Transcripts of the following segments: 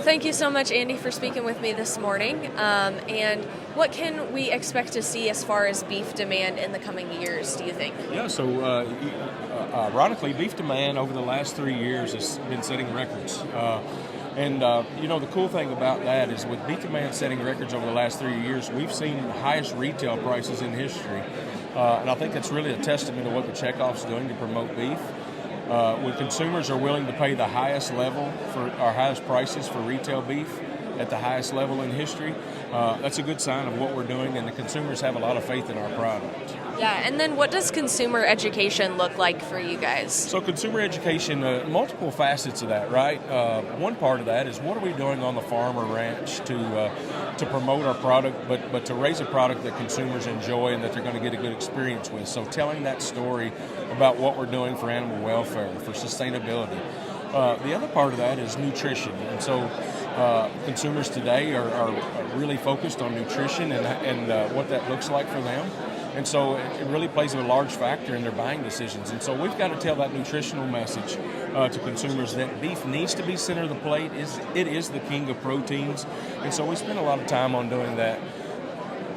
thank you so much, Andy, for speaking with me this morning. And what can we expect to see as far as beef demand in the coming years, do you think? Yeah, so ironically, beef demand over the last 3 years has been setting records. The cool thing about that is with beef demand setting records over the last 3 years, we've seen the highest retail prices in history. And I think that's really a testament to what the checkoff's doing to promote beef. When consumers are willing to pay the highest level for our highest prices for retail beef at the highest level in history, that's a good sign of what we're doing, and the consumers have a lot of faith in our product. Yeah, and then what does consumer education look like for you guys? So consumer education, multiple facets of that, right? One part of that is what are we doing on the farm or ranch to promote our product, but to raise a product that consumers enjoy and that they're going to get a good experience with. So telling that story about what we're doing for animal welfare, for sustainability. The other part of that is nutrition. And so consumers today are really focused on nutrition and what that looks like for them. And so it really plays a large factor in their buying decisions. And so we've got to tell that nutritional message to consumers that beef needs to be center of the plate. It is the king of proteins. And so we spend a lot of time on doing that.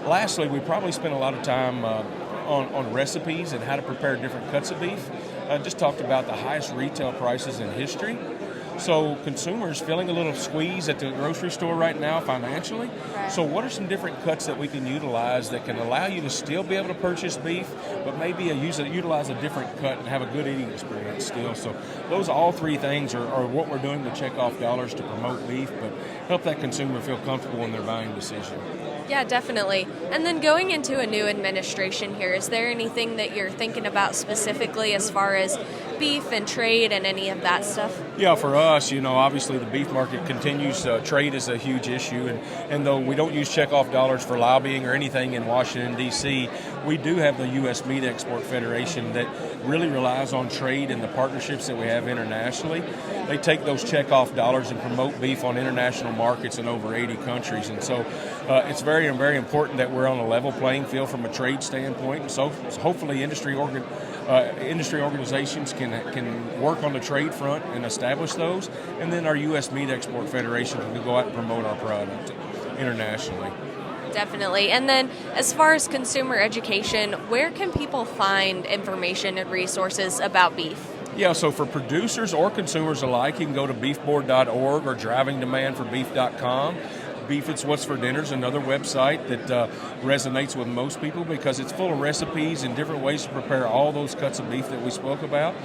Lastly, we probably spend a lot of time on recipes and how to prepare different cuts of beef. I just talked about the highest retail prices in history. So consumers feeling a little squeeze at the grocery store right now financially. Right. So what are some different cuts that we can utilize that can allow you to still be able to purchase beef, but maybe utilize a different cut and have a good eating experience still? So those all three things are what we're doing to check off dollars to promote beef, but help that consumer feel comfortable in their buying decision. Yeah, definitely. And then going into a new administration here, is there anything that you're thinking about specifically as far as beef and trade and any of that stuff? Yeah, for us, obviously the beef market continues. Trade is a huge issue, and though we don't use checkoff dollars for lobbying or anything in Washington, D.C., we do have the U.S. Meat Export Federation that really relies on trade and the partnerships that we have internationally. They take those checkoff dollars and promote beef on international markets in over 80 countries, and so it's very, very important that we're on a level playing field from a trade standpoint. And so hopefully industry organizations can work on the trade front and establish those, and then our U.S. Meat Export Federation can go out and promote our product internationally. Definitely. And then as far as consumer education, where can people find information and resources about beef? Yeah, so for producers or consumers alike, you can go to beefboard.org or drivingdemandforbeef.com. Beef It's What's for Dinner is another website that resonates with most people because it's full of recipes and different ways to prepare all those cuts of beef that we spoke about.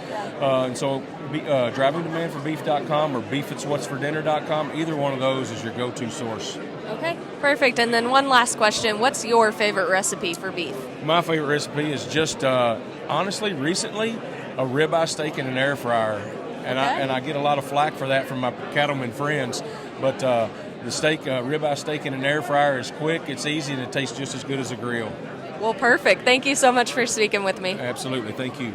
And so drivingdemandforbeef.com or beefitswhatsfordinner.com, either one of those is your go-to source. Okay, perfect. And then one last question. What's your favorite recipe for beef? My favorite recipe is just, honestly, recently, a ribeye steak in an air fryer. And I get a lot of flack for that from my Cattlemen friends, but the ribeye steak in an air fryer is quick, it's easy, and it tastes just as good as a grill. Well, perfect. Thank you so much for speaking with me. Absolutely. Thank you.